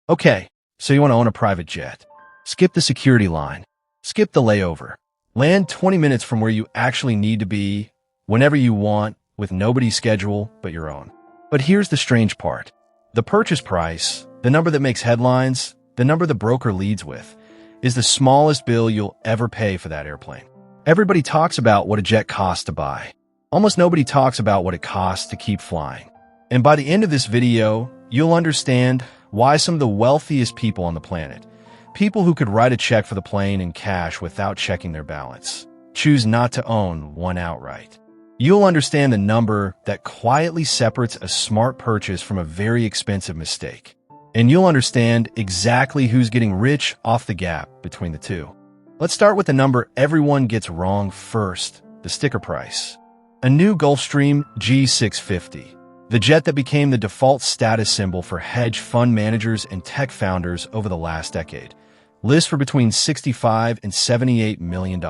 Okay, so you want to own a private jet. Skip the security line. Skip the layover. Land 20 minutes from where you actually need to be, whenever you want, with nobody's schedule but your own. But here's the strange part. The purchase price, the number that makes headlines, the number the broker leads with, is the smallest bill you'll ever pay for that airplane. Everybody talks about what a jet costs to buy. Almost nobody talks about what it costs to keep flying. And by the end of this video, you'll understand why some of the wealthiest people on the planet, people who could write a check for the plane in cash without checking their balance, choose not to own one outright. You'll understand the number that quietly separates a smart purchase from a very expensive mistake. And you'll understand exactly who's getting rich off the gap between the two. Let's start with the number everyone gets wrong first, the sticker price. A new Gulfstream G650, the jet that became the default status symbol for hedge fund managers and tech founders over the last decade, lists for between $65 and $78 million.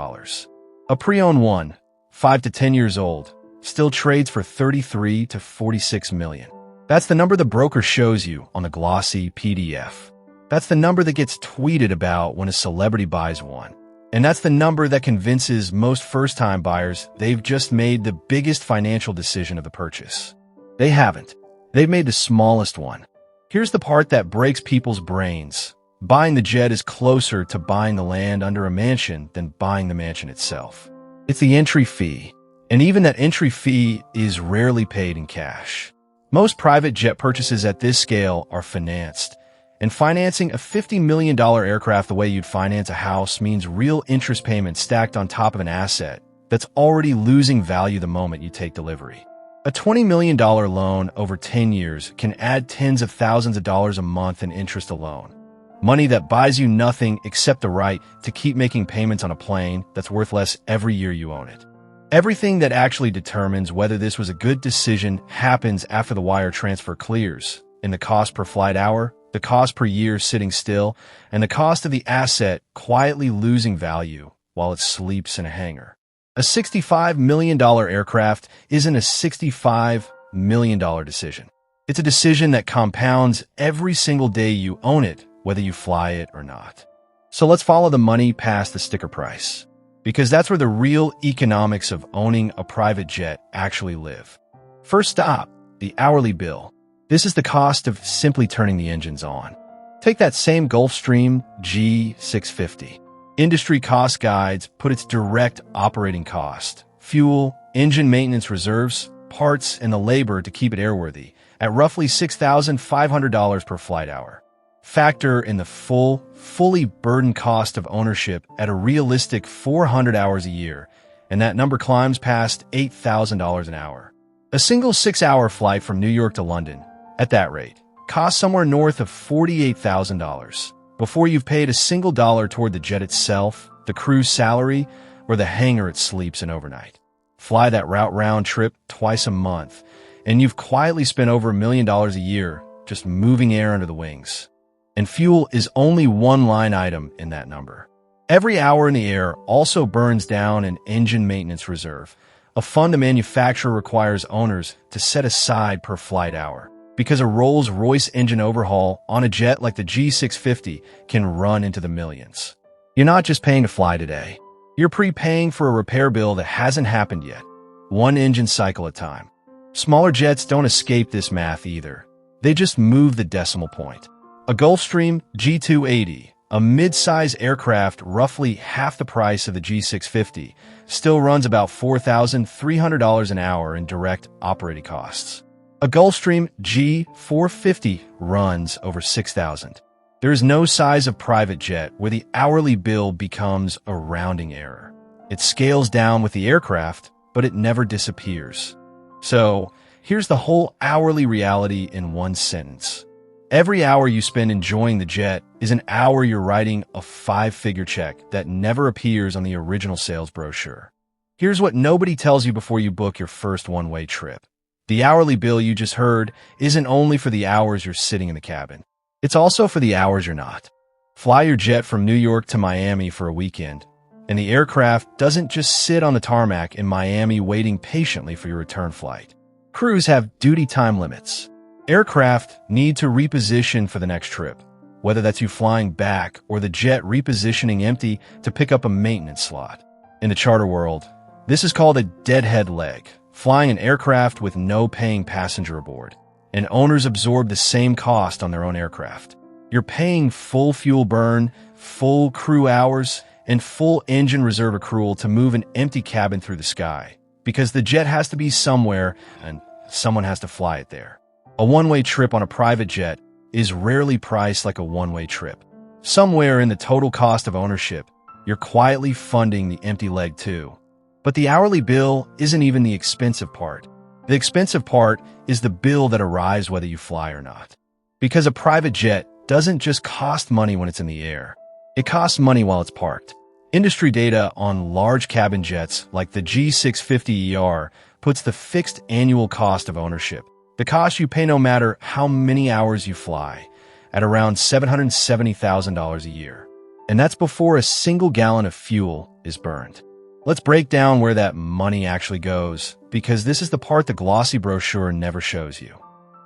A pre-owned one, 5 to 10 years old, still trades for $33 to $46 million. That's the number the broker shows you on the glossy PDF. That's the number that gets tweeted about when a celebrity buys one. And that's the number that convinces most first-time buyers they've just made the biggest financial decision of the purchase. They haven't. They've made the smallest one. Here's the part that breaks people's brains. Buying the jet is closer to buying the land under a mansion than buying the mansion itself. It's the entry fee. And even that entry fee is rarely paid in cash. Most private jet purchases at this scale are financed. And financing a $50 million aircraft the way you'd finance a house means real interest payments stacked on top of an asset that's already losing value the moment you take delivery. A $20 million loan over 10 years can add tens of thousands of dollars a month in interest alone. Money that buys you nothing except the right to keep making payments on a plane that's worth less every year you own it. Everything that actually determines whether this was a good decision happens after the wire transfer clears, in the cost per flight hour, the cost per year sitting still, and the cost of the asset quietly losing value while it sleeps in a hangar. A $65 million aircraft isn't a $65 million decision. It's a decision that compounds every single day you own it, whether you fly it or not. So let's follow the money past the sticker price, because that's where the real economics of owning a private jet actually live. First stop, the hourly bill. This is the cost of simply turning the engines on. Take that same Gulfstream G650. Industry cost guides put its direct operating cost, fuel, engine maintenance reserves, parts, and the labor to keep it airworthy at roughly $6,500 per flight hour. Factor in the fully burdened cost of ownership at a realistic 400 hours a year, and that number climbs past $8,000 an hour. A single 6-hour flight from New York to London, at that rate, costs somewhere north of $48,000 before you've paid a single dollar toward the jet itself, the crew's salary, or the hangar it sleeps in overnight. Fly that route round trip twice a month, and you've quietly spent over $1 million a year just moving air under the wings. And fuel is only one line item in that number. Every hour in the air also burns down an engine maintenance reserve, a fund the manufacturer requires owners to set aside per flight hour, because a Rolls-Royce engine overhaul on a jet like the G650 can run into the millions. You're not just paying to fly today. You're prepaying for a repair bill that hasn't happened yet, one engine cycle at a time. Smaller jets don't escape this math either. They just move the decimal point. A Gulfstream G280, a mid-size aircraft roughly half the price of the G650, still runs about $4,300 an hour in direct operating costs. A Gulfstream G450 runs over $6,000. There is no size of private jet where the hourly bill becomes a rounding error. It scales down with the aircraft, but it never disappears. So, here's the whole hourly reality in one sentence. Every hour you spend enjoying the jet is an hour you're writing a 5-figure check that never appears on the original sales brochure. Here's what nobody tells you before you book your first one-way trip. The hourly bill you just heard isn't only for the hours you're sitting in the cabin. It's also for the hours you're not. Fly your jet from New York to Miami for a weekend, and the aircraft doesn't just sit on the tarmac in Miami waiting patiently for your return flight. Crews have duty time limits. Aircraft need to reposition for the next trip. whether that's you flying back or the jet repositioning empty to pick up a maintenance slot. In the charter world, this is called a deadhead leg, flying an aircraft with no paying passenger aboard, and owners absorb the same cost on their own aircraft. You're paying full fuel burn, full crew hours, and full engine reserve accrual to move an empty cabin through the sky, because the jet has to be somewhere and someone has to fly it there. A one-way trip on a private jet is rarely priced like a one-way trip. Somewhere in the total cost of ownership, you're quietly funding the empty leg too. But the hourly bill isn't even the expensive part. The expensive part is the bill that arrives whether you fly or not. Because a private jet doesn't just cost money when it's in the air. It costs money while it's parked. Industry data on large cabin jets like the G650ER puts the fixed annual cost of ownership, the cost you pay no matter how many hours you fly, at around $770,000 a year. And that's before a single gallon of fuel is burned. Let's break down where that money actually goes, because this is the part the glossy brochure never shows you.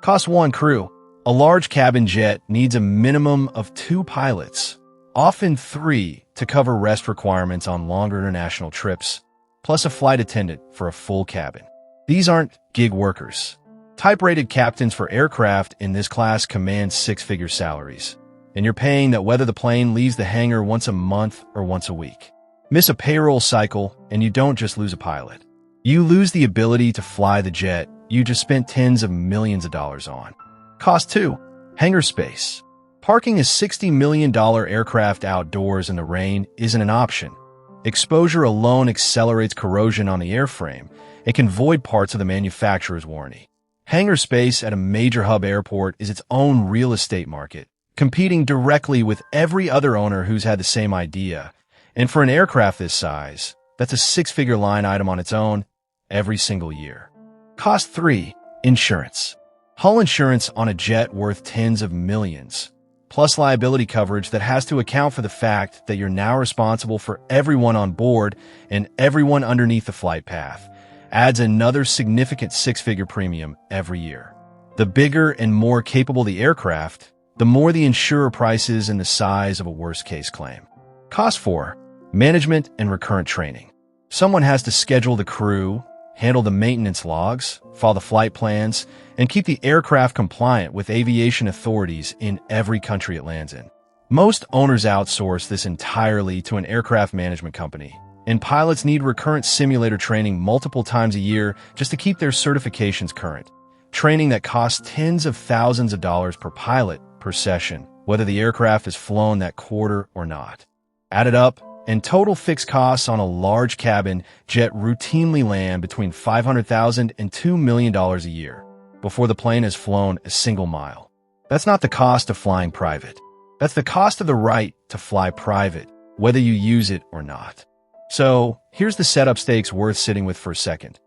Cost 1. Crew. A large cabin jet needs a minimum of 2 pilots, often 3, to cover rest requirements on longer international trips, plus a flight attendant for a full cabin. These aren't gig workers. Type-rated captains for aircraft in this class command 6-figure salaries, and you're paying that whether the plane leaves the hangar once a month or once a week. Miss a payroll cycle, and you don't just lose a pilot. You lose the ability to fly the jet you just spent tens of millions of dollars on. Cost 2. Hangar space. Parking a $60 million aircraft outdoors in the rain isn't an option. Exposure alone accelerates corrosion on the airframe and can void parts of the manufacturer's warranty. Hangar space at a major hub airport is its own real estate market, competing directly with every other owner who's had the same idea. And for an aircraft this size, that's a 6-figure line item on its own every single year. Cost 3. Insurance. Hull insurance on a jet worth tens of millions, plus liability coverage that has to account for the fact that you're now responsible for everyone on board and everyone underneath the flight path, adds another significant 6-figure premium every year. The bigger and more capable the aircraft, the more the insurer prices and the size of a worst-case claim. Cost 4. Management and recurrent training. Someone has to schedule the crew, handle the maintenance logs, follow the flight plans, and keep the aircraft compliant with aviation authorities in every country it lands in. Most owners outsource this entirely to an aircraft management company, and pilots need recurrent simulator training multiple times a year just to keep their certifications current. Training that costs tens of thousands of dollars per pilot per session, whether the aircraft is flown that quarter or not. Added up, and total fixed costs on a large cabin jet routinely land between $500,000 and $2 million a year before the plane has flown a single mile. That's not the cost of flying private. That's the cost of the right to fly private, whether you use it or not. So here's the setup stakes worth sitting with for a second.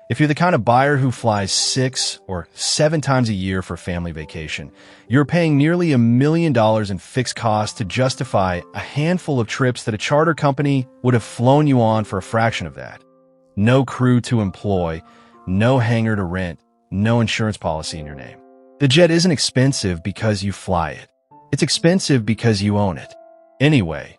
If you're the kind of buyer who flies 6 or 7 times a year for family vacation, you're paying nearly $1 million in fixed costs to justify a handful of trips that a charter company would have flown you on for a fraction of that. No crew to employ, no hangar to rent, no insurance policy in your name. The jet isn't expensive because you fly it. It's expensive because you own it. Anyway,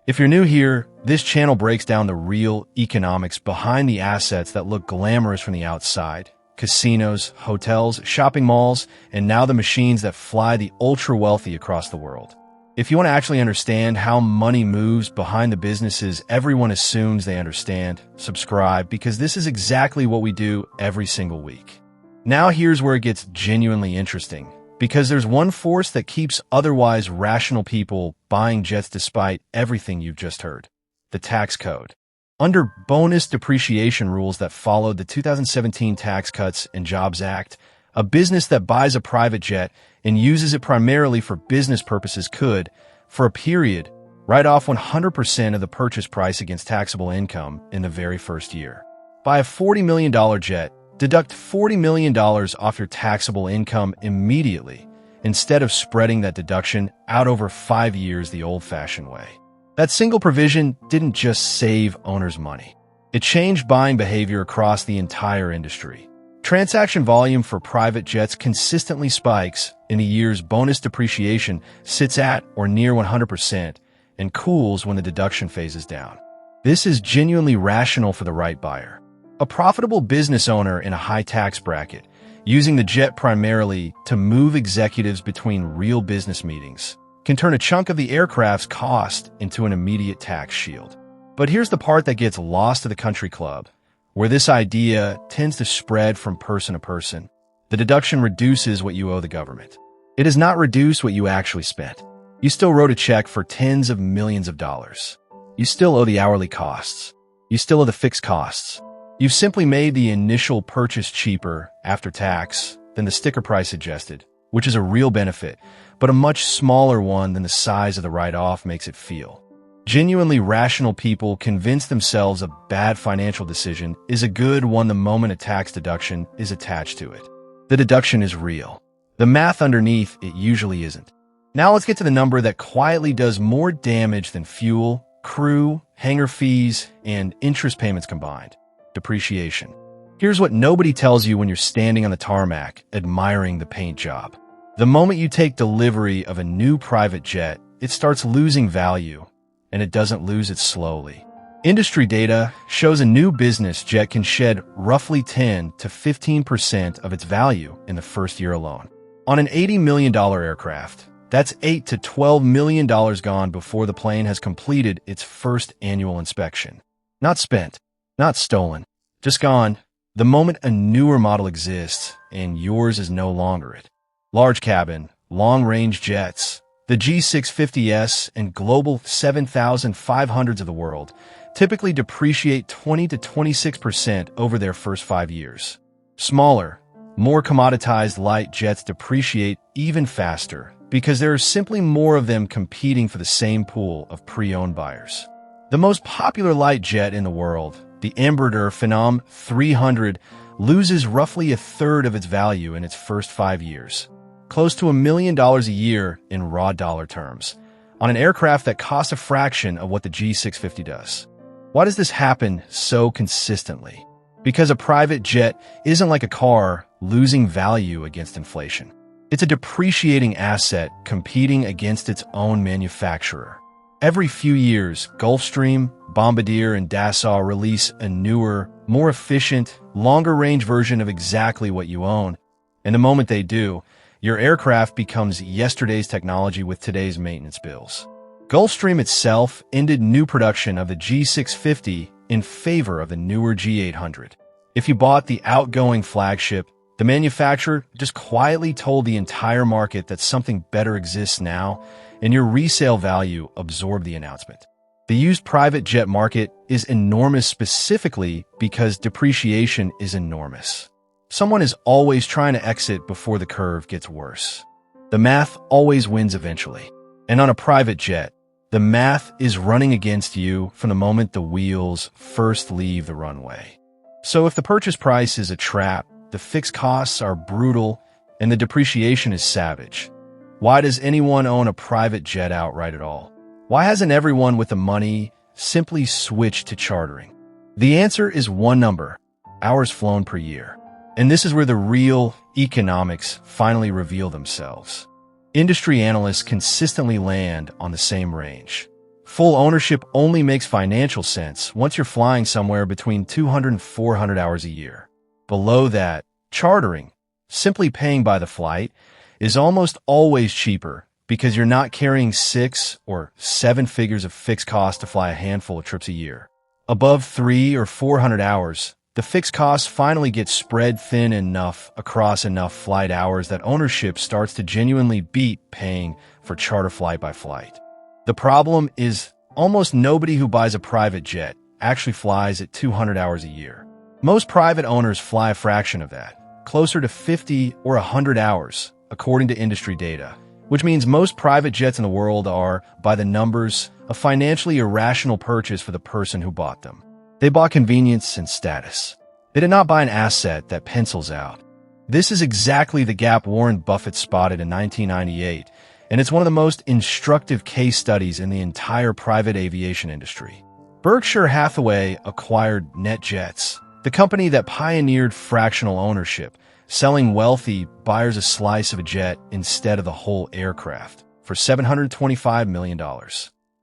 if you're new here, this channel breaks down the real economics behind the assets that look glamorous from the outside. Casinos, hotels, shopping malls, and now the machines that fly the ultra-wealthy across the world. If you want to actually understand how money moves behind the businesses everyone assumes they understand, subscribe, because this is exactly what we do every single week. Now here's where it gets genuinely interesting, because there's one force that keeps otherwise rational people buying jets despite everything you've just heard: the tax code. Under bonus depreciation rules that followed the 2017 Tax Cuts and Jobs Act, a business that buys a private jet and uses it primarily for business purposes could, for a period, write off 100% of the purchase price against taxable income in the very first year. Buy a $40 million jet, deduct $40 million off your taxable income immediately, instead of spreading that deduction out over 5 years the old-fashioned way. That single provision didn't just save owners money. It changed buying behavior across the entire industry. Transaction volume for private jets consistently spikes in a year's bonus depreciation sits at or near 100% and cools when the deduction phase is down. This is genuinely rational for the right buyer. A profitable business owner in a high tax bracket, using the jet primarily to move executives between real business meetings, can turn a chunk of the aircraft's cost into an immediate tax shield. But here's the part that gets lost to the country club, where this idea tends to spread from person to person. The deduction reduces what you owe the government. It does not reduce what you actually spent. You still wrote a check for tens of millions of dollars. You still owe the hourly costs. You still owe the fixed costs. You've simply made the initial purchase cheaper after tax than the sticker price suggested, which is a real benefit, but a much smaller one than the size of the write-off makes it feel. Genuinely rational people convince themselves a bad financial decision is a good one the moment a tax deduction is attached to it. The deduction is real. The math underneath it usually isn't. Now let's get to the number that quietly does more damage than fuel, crew, hangar fees, and interest payments combined. Depreciation. Here's what nobody tells you when you're standing on the tarmac, admiring the paint job. The moment you take delivery of a new private jet, it starts losing value, and it doesn't lose it slowly. Industry data shows a new business jet can shed roughly 10 to 15% of its value in the first year alone. On an $80 million aircraft, that's $8 to $12 million gone before the plane has completed its first annual inspection. Not spent, not stolen, just gone the moment a newer model exists and yours is no longer it. Large cabin, long-range jets, the G650S and Global 7500s of the world typically depreciate 20 to 26% over their first 5 years. Smaller, more commoditized light jets depreciate even faster because there are simply more of them competing for the same pool of pre-owned buyers. The most popular light jet in the world, the Embraer Phenom 300, loses roughly a third of its value in its first 5 years, close to $1 million a year in raw dollar terms, on an aircraft that costs a fraction of what the G650 does. Why does this happen so consistently? Because a private jet isn't like a car losing value against inflation. It's a depreciating asset competing against its own manufacturer. Every few years, Gulfstream, Bombardier, and Dassault release a newer, more efficient, longer-range version of exactly what you own, and the moment they do, your aircraft becomes yesterday's technology with today's maintenance bills. Gulfstream itself ended new production of the G650 in favor of the newer G800. If you bought the outgoing flagship, the manufacturer just quietly told the entire market that something better exists now, and your resale value absorbed the announcement. The used private jet market is enormous specifically because depreciation is enormous. Someone is always trying to exit before the curve gets worse. The math always wins eventually. And on a private jet, the math is running against you from the moment the wheels first leave the runway. So if the purchase price is a trap, the fixed costs are brutal, and the depreciation is savage, why does anyone own a private jet outright at all? Why hasn't everyone with the money simply switched to chartering? The answer is one number: hours flown per year. And this is where the real economics finally reveal themselves. Industry analysts consistently land on the same range. Full ownership only makes financial sense once you're flying somewhere between 200 and 400 hours a year. Below that, chartering, simply paying by the flight, is almost always cheaper because you're not carrying 6 or 7 figures of fixed cost to fly a handful of trips a year. Above 300 or 400 hours, the fixed costs finally get spread thin enough across enough flight hours that ownership starts to genuinely beat paying for charter flight by flight. The problem is almost nobody who buys a private jet actually flies at 200 hours a year. Most private owners fly a fraction of that, closer to 50 or 100 hours, according to industry data, which means most private jets in the world are, by the numbers, a financially irrational purchase for the person who bought them. They bought convenience and status. They did not buy an asset that pencils out. This is exactly the gap Warren Buffett spotted in 1998, and it's one of the most instructive case studies in the entire private aviation industry. Berkshire Hathaway acquired NetJets, the company that pioneered fractional ownership, selling wealthy buyers a slice of a jet instead of the whole aircraft for $725 million.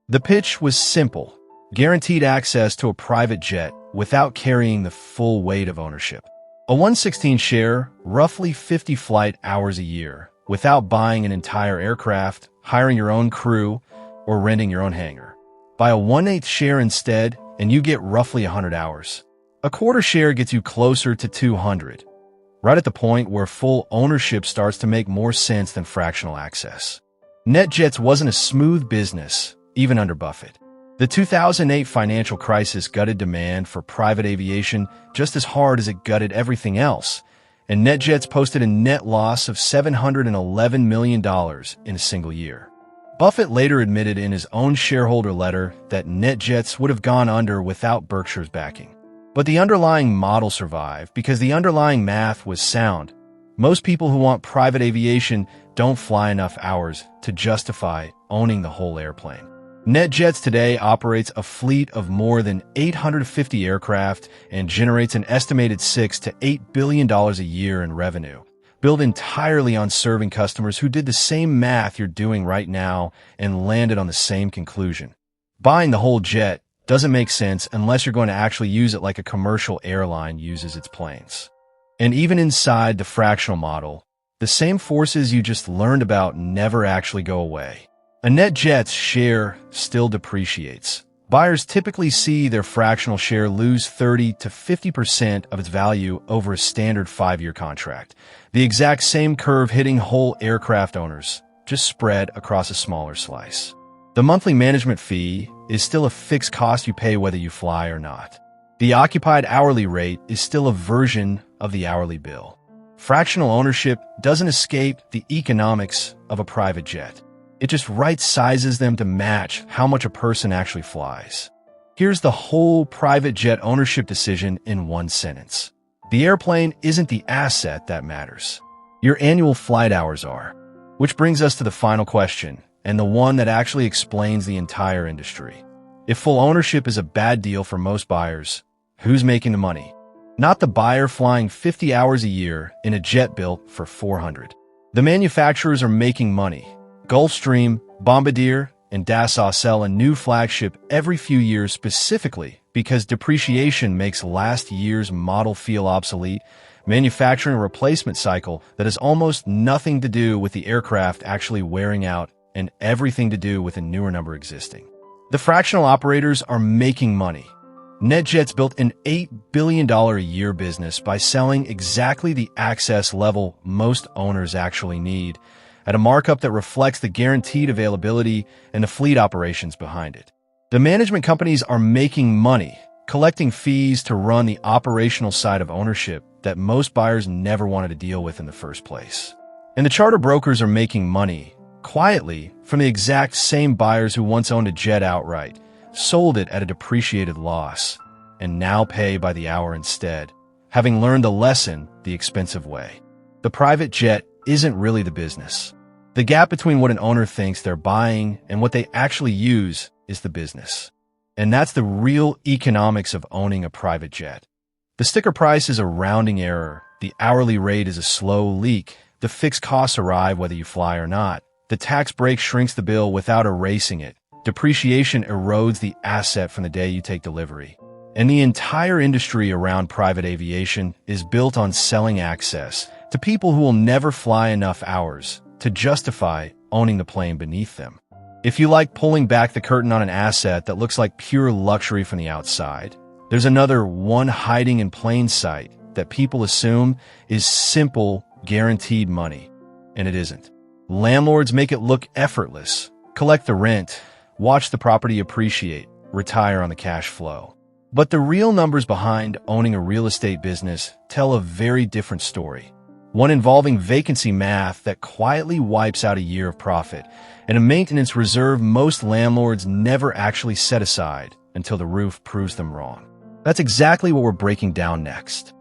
The pitch was simple: guaranteed access to a private jet without carrying the full weight of ownership. A 1/16 share, roughly 50 flight hours a year, without buying an entire aircraft, hiring your own crew, or renting your own hangar. Buy a 1/8 share instead, and you get roughly 100 hours. A quarter share gets you closer to 200, right at the point where full ownership starts to make more sense than fractional access. NetJets wasn't a smooth business, even under Buffett. The 2008 financial crisis gutted demand for private aviation just as hard as it gutted everything else, and NetJets posted a net loss of $711 million in a single year. Buffett later admitted in his own shareholder letter that NetJets would have gone under without Berkshire's backing. But the underlying model survived because the underlying math was sound. Most people who want private aviation don't fly enough hours to justify owning the whole airplane. NetJets today operates a fleet of more than 850 aircraft and generates an estimated $6 to $8 billion a year in revenue, built entirely on serving customers who did the same math you're doing right now and landed on the same conclusion. Buying the whole jet doesn't make sense unless you're going to actually use it like a commercial airline uses its planes. And even inside the fractional model, the same forces you just learned about never actually go away. A NetJet's share still depreciates. Buyers typically see their fractional share lose 30 to 50% of its value over a standard 5-year contract. The exact same curve hitting whole aircraft owners, just spread across a smaller slice. The monthly management fee is still a fixed cost you pay whether you fly or not. The occupied hourly rate is still a version of the hourly bill. Fractional ownership doesn't escape the economics of a private jet. It just right-sizes them to match how much a person actually flies. Here's the whole private jet ownership decision in one sentence. The airplane isn't the asset that matters. Your annual flight hours are. Which brings us to the final question, and the one that actually explains the entire industry. If full ownership is a bad deal for most buyers, who's making the money? Not the buyer flying 50 hours a year in a jet built for 400. The manufacturers are making money. Gulfstream, Bombardier, and Dassault sell a new flagship every few years specifically because depreciation makes last year's model feel obsolete, manufacturing a replacement cycle that has almost nothing to do with the aircraft actually wearing out and everything to do with a newer number existing. The fractional operators are making money. NetJets built an $8 billion a year business by selling exactly the access level most owners actually need, at a markup that reflects the guaranteed availability and the fleet operations behind it. The management companies are making money, collecting fees to run the operational side of ownership that most buyers never wanted to deal with in the first place. And the charter brokers are making money, quietly, from the exact same buyers who once owned a jet outright, sold it at a depreciated loss, and now pay by the hour instead, having learned the lesson the expensive way. The private jet isn't really the business. The gap between what an owner thinks they're buying and what they actually use is the business. And that's the real economics of owning a private jet. The sticker price is a rounding error. The hourly rate is a slow leak. The fixed costs arrive whether you fly or not. The tax break shrinks the bill without erasing it. Depreciation erodes the asset from the day you take delivery. And the entire industry around private aviation is built on selling access to people who will never fly enough hours to justify owning the plane beneath them. If you like pulling back the curtain on an asset that looks like pure luxury from the outside, there's another one hiding in plain sight that people assume is simple, guaranteed money, and it isn't. Landlords make it look effortless. Collect the rent, watch the property appreciate, retire on the cash flow. But the real numbers behind owning a real estate business tell a very different story. One involving vacancy math that quietly wipes out a year of profit, and a maintenance reserve most landlords never actually set aside until the roof proves them wrong. That's exactly what we're breaking down next.